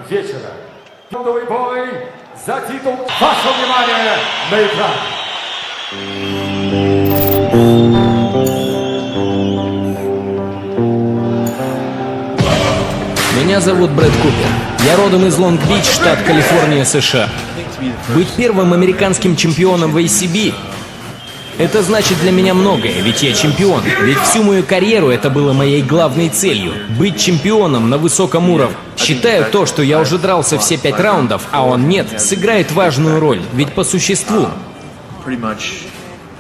вечера. Новый бой за титул. Ваше внимание на экран. Меня зовут Брет Купер. Я родом из Лонг-Бич, штат Калифорния, США. Быть первым американским чемпионом в ACB — это значит для меня многое, ведь я чемпион. Ведь всю мою карьеру это было моей главной целью — быть чемпионом на высоком уровне. Считаю, то, что я уже дрался все 5 раундов, а он нет, сыграет важную роль. Ведь по существу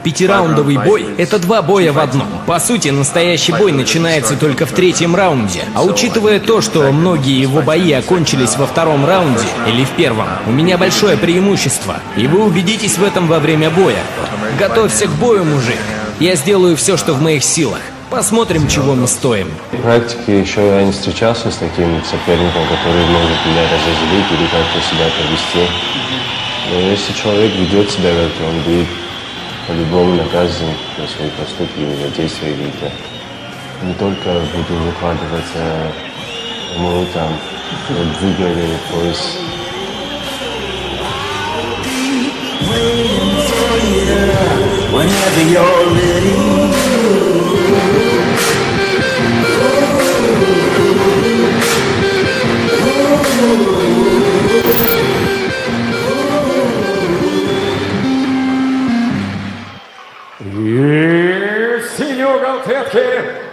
5-раундовый бой — это 2 боя в одном. По сути, настоящий бой начинается только в 3-м раунде. А учитывая то, что многие его бои окончились во 2-м раунде или в 1-м, у меня большое преимущество. И вы убедитесь в этом во время боя. Готовься к бою, мужик. Я сделаю все, что в моих силах. Посмотрим, чего мы стоим. В практике еще я не встречался с таким соперником, который может меня разозлить или как-то себя повести. Но если человек ведет себя как-то, он будет по-любому наказан за свои поступки или за действия какие-то. Не только буду выкладываться, ему там выиграли пояс. И в синей угол клетки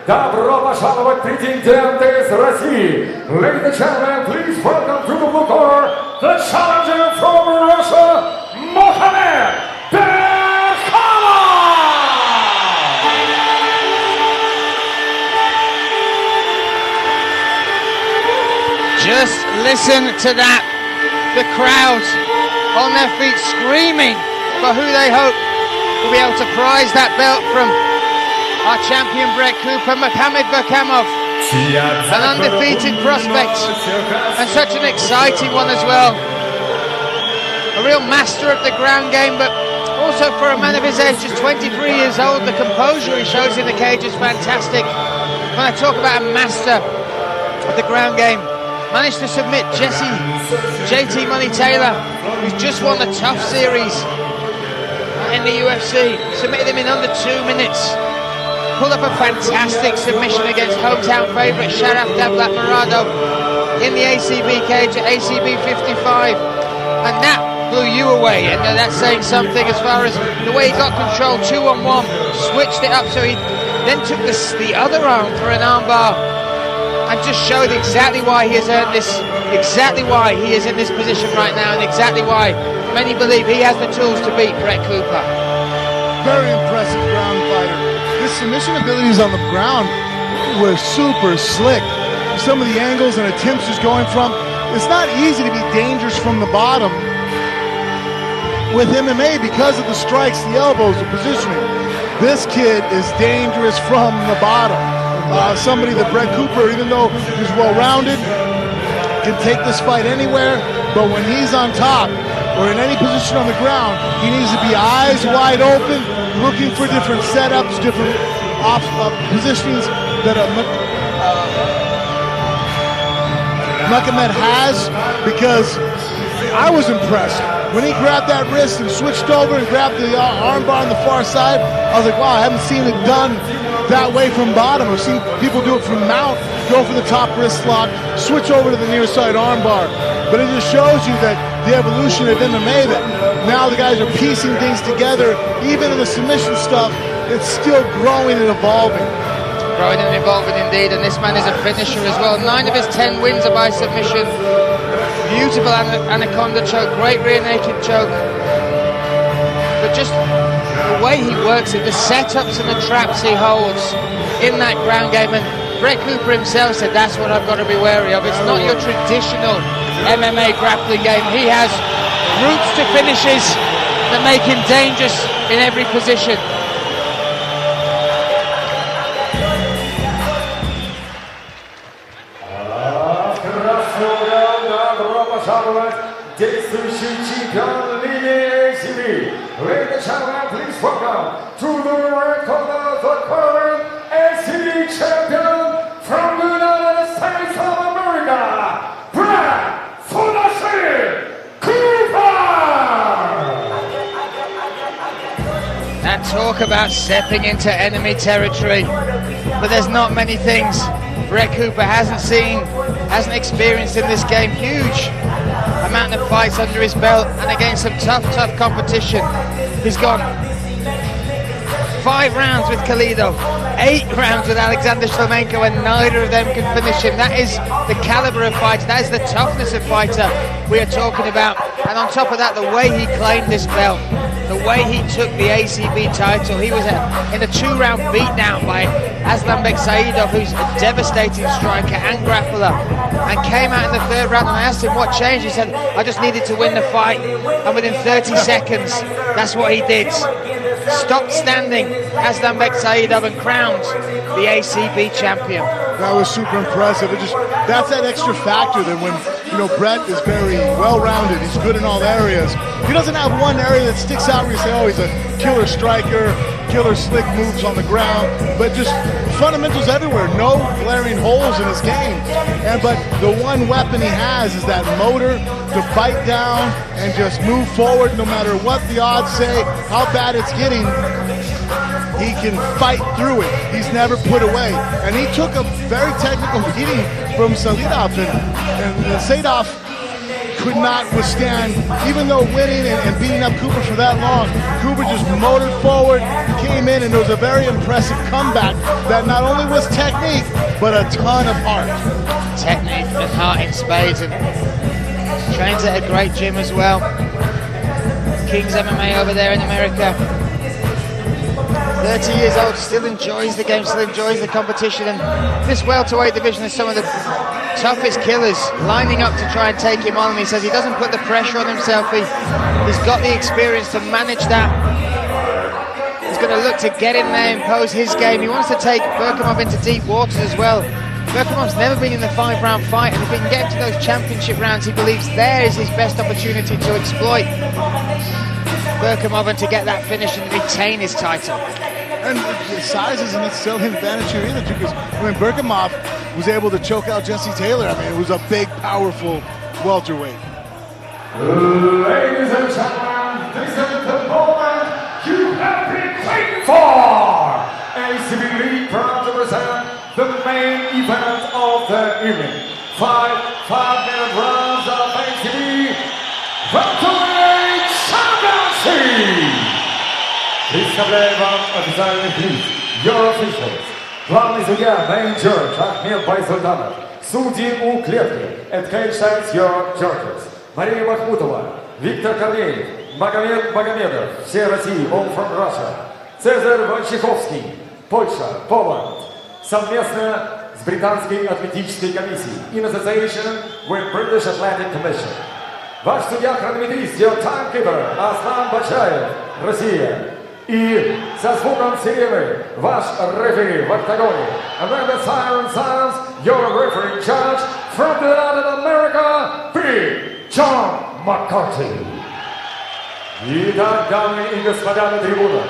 добро пожаловать претенденты из России. Ladies and gentlemen, please welcome to the blue corner the challenger from Russia, Mухамед Берхамов. Just listen to that. The crowd on their feet screaming for who they hope will be able to prize that belt from our champion Brett Kupper, Mухамед Berhamov. An undefeated prospect and such an exciting one as well. A real master of the ground game, but also for a man of his age, just 23 years old, the composure he shows in the cage is fantastic. When I talk about a master of the ground game, managed to submit JT Money Taylor, who's just won the Tough Series in the UFC, submitted him in under 2 minutes. Pulled up a fantastic submission against hometown favourite Sharaf Davlat Murado in the ACB cage at ACB 55, and that blew you away. And that's saying something as far as the way he got control, 2-on-1, switched it up so he then took the other arm for an armbar, and just showed exactly why he has earned this, exactly why he is in this position right now, and exactly why many believe he has the tools to beat Brett Kupper. Very impressive ground fighter. His submission abilities on the ground were super slick. Some of the angles and attempts he's going from, it's not easy to be dangerous from the bottom with MMA because of the strikes, the elbows, the positioning. This kid is dangerous from the bottom. Somebody that Brett Kupper, even though he's well-rounded, can take this fight anywhere, but when he's on top or in any position on the ground, he needs to be eyes wide open, looking for different setups, different positionings that Mухамmed has, because I was impressed. When he grabbed that wrist and switched over and grabbed the armbar on the far side, I was like, wow, I haven't seen it done that way from bottom. I've seen people do it from mount, go for the top wrist lock, switch over to the near side armbar. But it just shows you that the evolution of MMA, that now the guys are piecing things together, even in the submission stuff, it's still growing and evolving. Growing and evolving indeed, and this man is a finisher as well. 9 of his 10 wins are by submission. Beautiful anaconda choke, great rear naked choke. But just the way he works it, the setups and the traps he holds in that ground game, and Brett Kupper himself said that's what I've got to be wary of. It's not your traditional MMA grappling game. He has routes to finishes that make him dangerous in every position. Действующий чемпион линии ACB. Ladies and gentlemen, please welcome to the red corner the current ACB champion from the United States of America, Brett talk about stepping into enemy territory, but there's not many things Brett Cooper hasn't seen, hasn't experienced in this game. Huge amount of fights under his belt and against some tough competition. He's gone 5 rounds with Khalidov, 8 rounds with Alexander Shlemenko, and neither of them can finish him. That is the caliber of fighter, that is the toughness of fighter we are talking about. And on top of that, the way he claimed this belt, the way he took the ACB title, he was in a 2-round beatdown by Aslanbek Saidov, who's a devastating striker and grappler, and came out in the 3rd round. And I asked him what changed. He said, I just needed to win the fight, and within 30 seconds, that's what he did. Stopped standing Aslanbek Saidov and crowned the ACB champion. That was super impressive. That's that extra factor that when, Brett is very well-rounded, he's good in all areas. He doesn't have one area that sticks out where you say, oh, he's a killer striker, killer slick moves on the ground, but just fundamentals everywhere, no glaring holes in his game. But the one weapon he has is that motor to bite down and just move forward no matter what the odds say, how bad it's getting. He can fight through it. He's never put away. And he took a very technical beating from Saidov, and Saidov could not withstand, even though winning and beating up Cooper for that long. Cooper just motored forward, came in, and it was a very impressive comeback that not only was technique, but a ton of heart. Technique and heart in spades, and trains at a great gym as well. King's MMA over there in America. 30 years old, still enjoys the game, still enjoys the competition, and this welterweight division is some of the toughest killers lining up to try and take him on. And he says he doesn't put the pressure on himself, he's got the experience to manage that. He's going to look to get in there, impose his game. He wants to take Berkhamov into deep waters as well. Berkhamov's never been in the 5-round fight, and if he can get to those championship rounds, he believes there is his best opportunity to exploit Berkhamov and to get that finish and retain his title. And size isn't necessarily an advantage here either, because Berkhamov was able to choke out Jesse Taylor. It was a big, powerful welterweight. Ladies and gentlemen, this is the moment you have been waiting for. ACB League proud to present the main event of the evening. 5-minute rounds of ACB welterweight championship. Представляем вам официальный приз, Your Officials. Главный судья, main judge Ахмед Байсултанов. Судьи у клетки, at cage sides your judges. Мария Махмутова, Виктор Корнеев, Магомед Магомедов, все России, all from Russia. Цезарь Войчеховский, Польша, Poland. Совместно с Британской атлетической комиссией, in association with British Athletic Commission. Ваш судья-хронометрист, your timekeeper, Аслан Бачаев, Россия. И со звуком сирены ваш рефери в октагоне. And when the siren sounds, your referee judge from the United America, Big John McCarthy. Итак, дамы и господа на трибунах,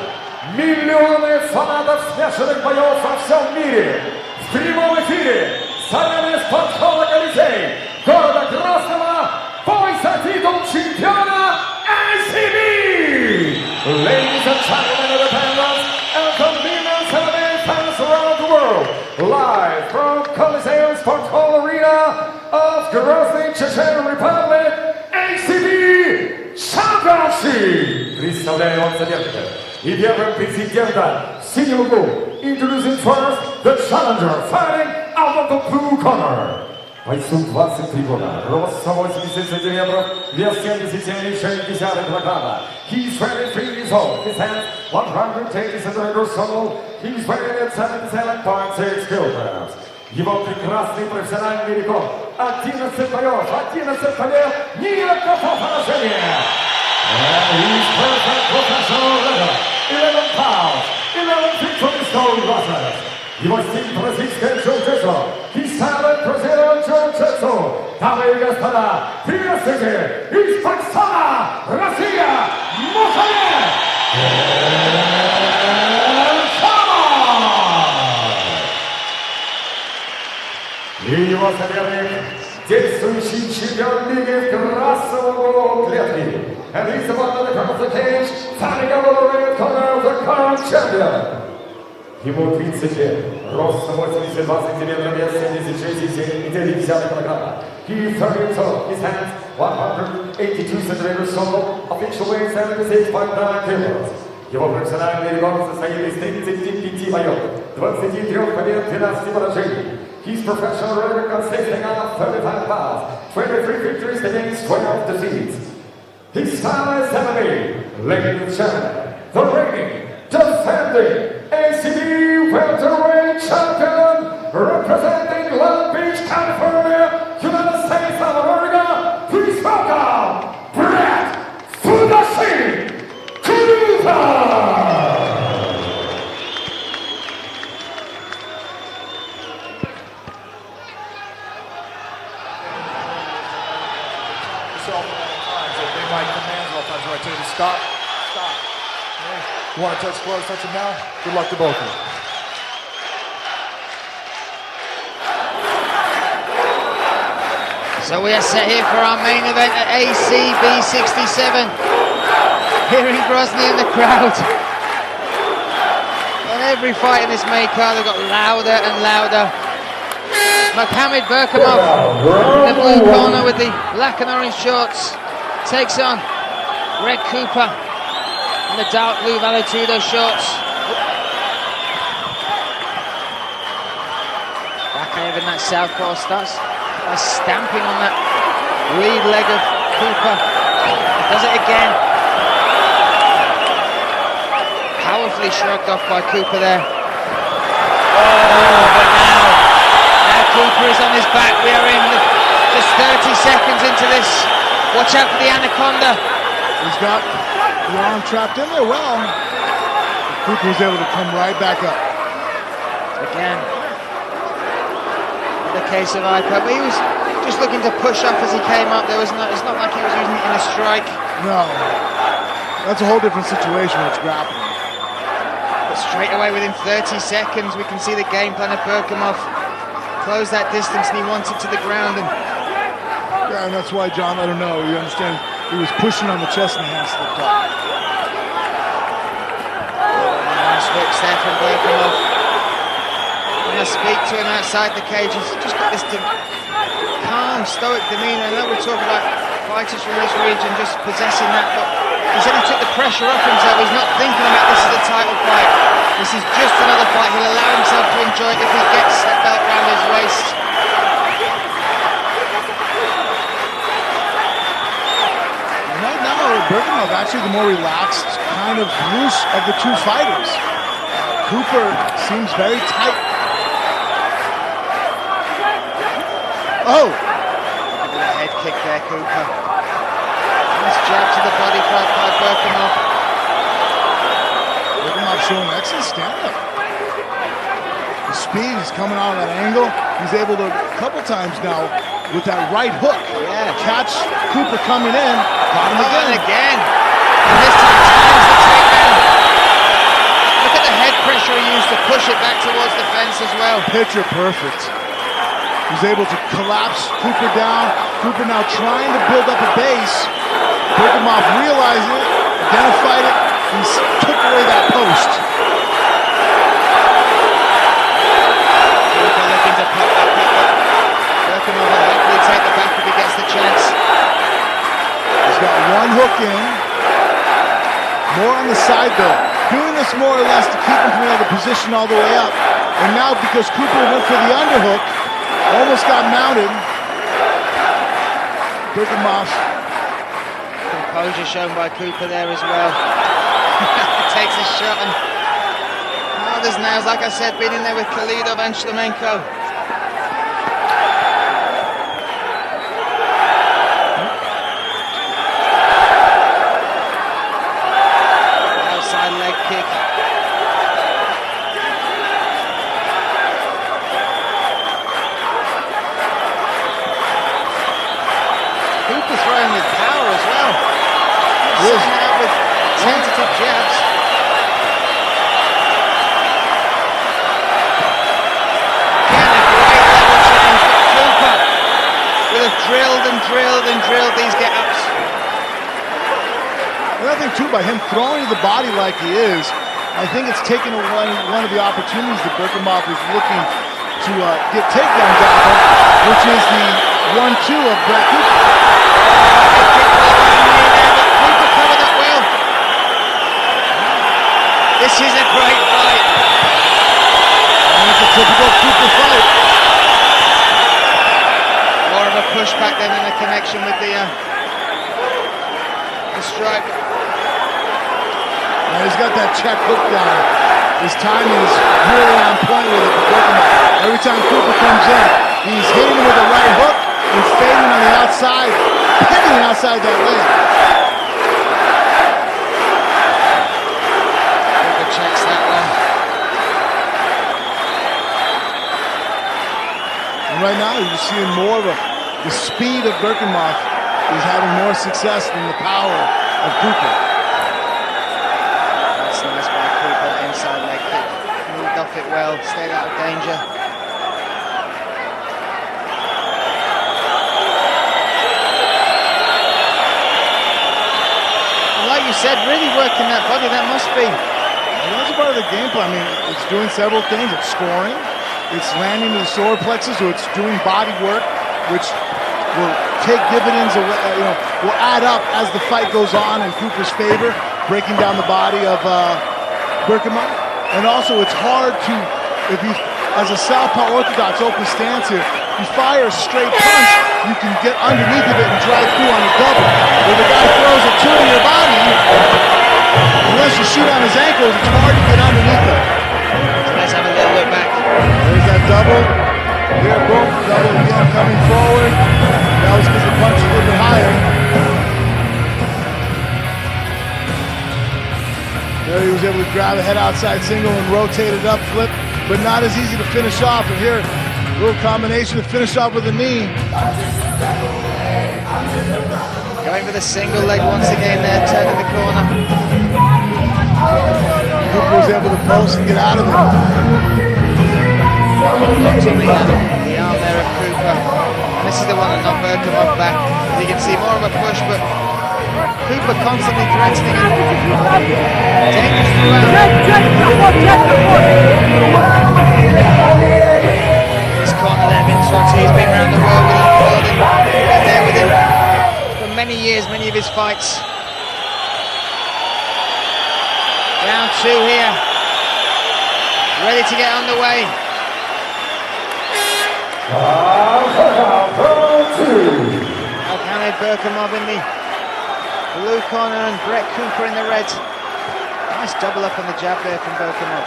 миллионы фанатов смешанных боев во всем мире в прямом эфире с арены спортхолла Колизей города Красного бой за титул чемпиона ACB! Ladies and gentlemen, independents and convenience MMA fans around the world, live from Coliseum Sport Hall Arena of Grozny, Chechen Republic, ACB Championship! Представляю вам соперника. И первым претендентом в синем углу, introducing first the challenger, fighting out of the blue corner. Бойцу 23 года, рост 180 сантиметров, вес 77,6 килограмма. He's 23 years old, his hands 180 centimeters tall, he's weighing at 77.6 kilograms. Его прекрасный профессиональный рекорд 11 боев, 11 побед, ни одного поражения. And he's perfect professional level, 11 pounds, 11 victories, no losses. Его стиль бразильское джиу-джитсу, his talent Brazilian jiu-jitsu. Дамы и господа, приветствуйте из Пакистана, Россия, Мухамед Берхамов! И его соперник, 10 действующий чемпион лиги в красном углу клетки. And he's the one that comes the cage, fighting over the red corner of the current champion. Ему 30 лет, рост 82 сантиметра, вес 76,9 килограмма. He 30 years old, his hands 182 centimeters tall, official weight 76.9 kilos. Его профессиональный рекорд состоит из 35 боев, 23 побед, 12 поражений. His professional record consisting of 35 bouts, 23 victories against 12 defeats. His style is MMA, ladies and gentlemen, the reigning, defending ACB welterweight champion, representing Long Beach, California, United States of America. Please welcome Brett Kuper. Stop. You want to touch close, touch him now? Good luck to both of you. So we are set here for our main event at ACB 67. Here in Grozny in the crowd. On every fight in this main card, they've got louder and louder. Mухамед Berhamov in the blue corner with the black and orange shorts takes on Brett Kuper in the dark blue Valetudo shorts. Bakayev in that southpaw starts by stamping on that lead leg of Kuper. Does it again. Powerfully shrugged off by Kuper there. Oh, but now Kuper is on his back. We are in just 30 seconds into this. Watch out for the anaconda. He's got the arm trapped in there well. Cooper was able to come right back up. Again, in the case of Ipa, but he was just looking to push up as he came up. It's not like he was using it in a strike. No, that's a whole different situation when it's grappling. But straight away within 30 seconds, we can see the game plan of Berhamov close that distance, and he wanted to the ground. Yeah, and that's why John let him know. You understand? He was pushing on the chest and the hand slipped off. Nice hooks there from Berhamov. When I speak to him outside the cage, he's just got this calm, stoic demeanour. I know we're talking about fighters from this region just possessing that, but he said he took the pressure off himself. He's not thinking about this as a title fight. This is just another fight. He'll allow himself to enjoy it if he gets that belt around his waist. Berhαμov actually the more relaxed, kind of loose of the two fighters. Cooper seems very tight. Oh! Look at the head kick there, Cooper. Nice jab to the body by Berhamov. Berhamov showing excellent stand-up. The speed is coming out of that angle. He's able to, a couple times now, with that right hook, catch Cooper coming in, got him again. And this time times the takedown. Look at the head pressure he used to push it back towards the fence as well. Picture perfect. He's able to collapse Cooper down. Cooper now trying to build up a base. Berhamov realized it, identified it, and took away that post. Cooper looking to pop that pick up. Berhamov will hopefully take the back if he gets the chance. He's got one hook in. More on the side though. Doing this more or less to keep him from able to position all the way up. And now because Cooper went for the underhook, almost got mounted. Berhhamov. Composure shown by Cooper there as well. Takes a shot and others now, like I said, been in there with Khalidov and Shlemenko. Outside leg kick. Cooper throwing with power as well. He's out with tentative jabs. Again, a great level change for Cooper with a drilled and drilled these get-ups. Another thing too, by him throwing to the body like he is, I think it's taken away one of the opportunities that Berkhamov is looking to get takedowns out of, which is the 1-2 of Brett Kupper. Kupper covered up well. This is a great fight. And it's a typical Kupper fight. More of a pushback then than a connection with the strike. Now he's got that check hook down. His timing is really on point with it for Berkhamov. Every time Kupper comes in, he's hitting him with a right hook and fading on the outside, pivoting outside that leg. Kupper checks that one. And right now you're seeing more of the speed of Berkhamov is having more success than the power of Kupper. That's nice by Kupper, inside leg kick. Moved off it well, stayed out of danger. And like you said, really working that body, that must be. And that's a part of the game plan. I mean, it's doing several things. It's scoring, it's landing to the solar plexus, so it's doing body work, which will take dividends away, will add up as the fight goes on in Cooper's favor, breaking down the body of Berkhamov. And also it's hard to, if you, as a southpaw orthodox open stance here, you fire a straight punch, you can get underneath of it and drive through on a double. When the guy throws a two to your body, unless you shoot on his ankles, it's hard to get underneath it. Let's have a little look back. There's that double. Here, boom, double again coming forward. That was because the punch was a little bit higher. There he was able to grab a head outside single and rotate it up, flip, but not as easy to finish off. And here, a little combination to finish off with a knee. Going for the single leg once again there, turning the corner. Cooper was able to post and get out of it. Locking the arm there of Kupper. And this is the one that knocked Berkhamov back. You can see more of a push, but Kupper constantly threatening him. Dangerous throughout. This corner there, Vince Ortiz, been around the world with him, followed him, been there with him for many years, many of his fights. Round two here. Ready to get underway. Mухамед Berhkamov in the blue corner and Brett Kupper in the red. Nice double up on the jab there from Berhkamov.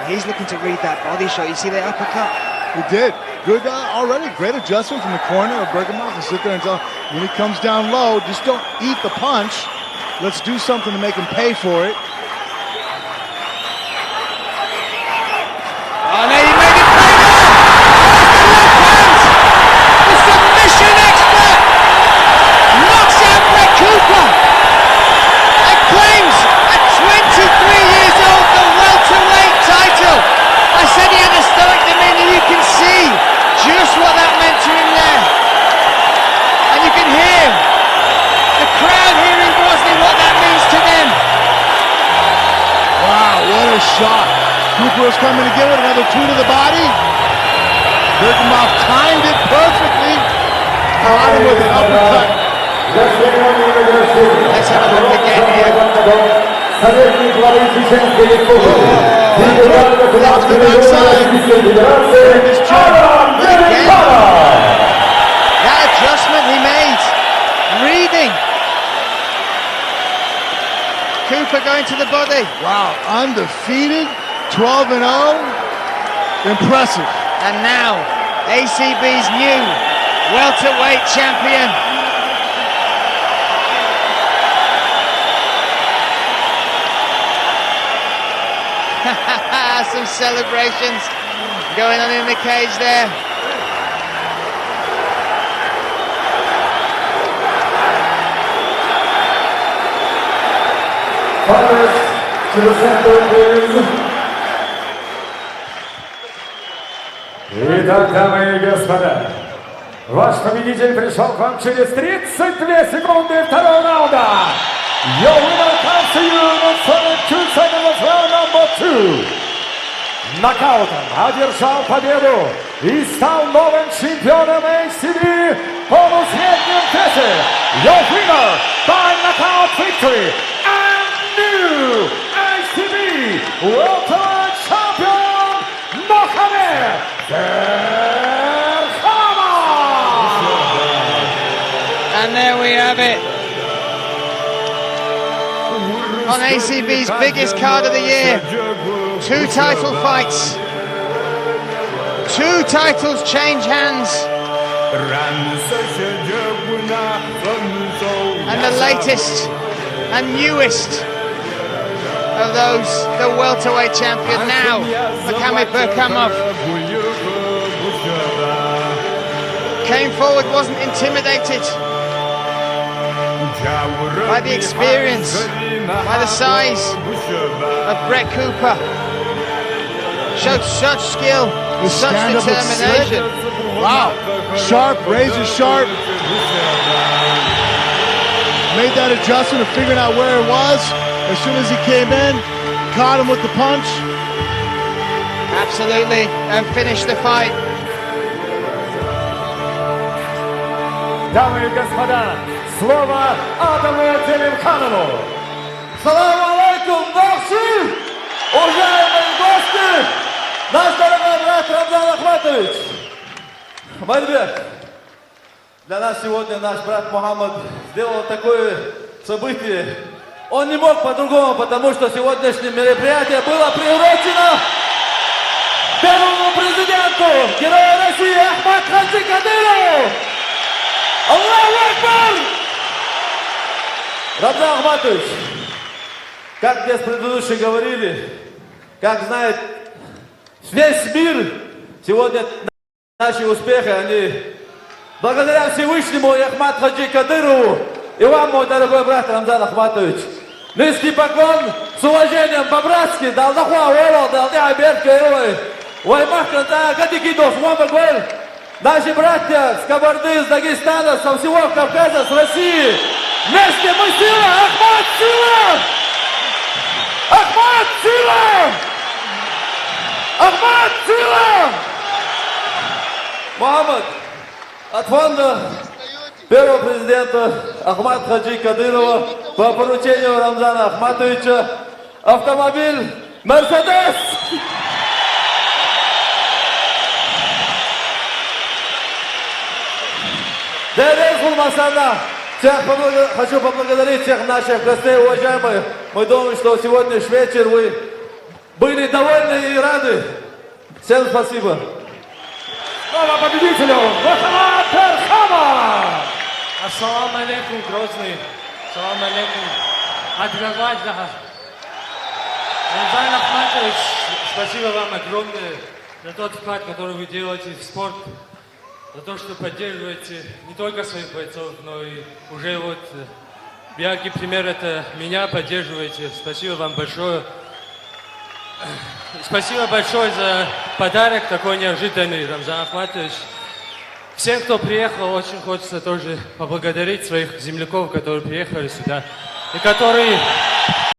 He's looking to read that body shot. You see the uppercut? He did. Good already. Great adjustment from the corner of Berhkamov to sit there and tell when he comes down low, just don't eat the punch. Let's do something to make him pay for it. Oh no, he made it pay now! The submission expert knocks out Brett Kupper and claims at 23 years old the welterweight title. I said he had a stoic demeanor. You can see just what that meant to him there. And you can hear the crowd here in Bosnia what that means to them. Wow, what a shot. Kupper was coming to get it, another two to the body. Berhkamov timed it perfectly. Caught him with an uppercut. Let's have a look again here. Off the backside. His chin. Again. That adjustment he made. Reading. Kupper going to the body. Wow, undefeated. 12-0, impressive. And now, ACB's new welterweight champion. Some celebrations going on in the cage there. Fighters to the center, please. Итак, дамы и господа, Ваш победитель пришел к вам через 32 секунды второго раунда. Your winner comes to you in 42 seconds of round number 2. Нокаутом одержал победу и стал новым чемпионом ACB в полусреднем весе. Your winner by knockout victory and new ACB welterweight champion Мухамед Берхамов. And there we have it. On ACB's biggest card of the year. 2 title fights. 2 titles change hands. And the latest and newest of those, the welterweight champion now, Mухammed Berhkamov. Came forward, wasn't intimidated by the experience, by the size of Brett Cooper. Showed such skill, such determination. Wow, sharp, razor sharp. Made that adjustment of figuring out where it was. As soon as he came in, caught him with the punch. Absolutely, and finished the fight. Дамы и господа, слово Адаму Берхамову. Салам алейкум, наши уважаемые гости, наш дорогой брат Рамзан Ахматович. Майдбек, для нас сегодня наш брат Мухаммад сделал такое событие. Он не мог по-другому, потому что сегодняшнее мероприятие было приурочено первому президенту, герою России Ахмад Хаджи Кадырову. Аллаху Акбар! Рамзан Ахматович, как здесь предыдущие говорили, как знает весь мир, сегодня наши успехи, они благодаря Всевышнему и Ахмад Хаджи Кадырову и вам, мой дорогой брат Рамзан Ахматович. Низкий поклон с уважением по-братски, дал нахуа уэрал, дал не обед кайрой. Ой, махканта, гадикидос, мамагвель. Наши братья с Кабарды, с Дагестана, со всего Кавказа, с России. Вместе мы сила! Ахмад сила! Ахмад сила! Ахмад сила! Мухаммад, от фонда первого президента Ахмад Хаджи Кадырова по поручению Рамзана Ахматовича автомобиль «Мерседес». Хочу поблагодарить всех наших гостей, уважаемые. Мы думаем, что сегодняшний вечер вы были довольны и рады. Всем спасибо. Слово победителю Мухаммед Берхамов. Ассаламу алейкум, Грозный. Ассаламу алейкум. Рамзан Ахматович, спасибо вам огромное за тот вклад, который вы делаете в спорт, за то, что поддерживаете не только своих бойцов, но и уже вот яркий пример это меня поддерживаете. Спасибо вам большое. Спасибо большое за подарок такой неожиданный, Рамзан Ахматович. Всем, кто приехал, очень хочется тоже поблагодарить своих земляков, которые приехали сюда и которые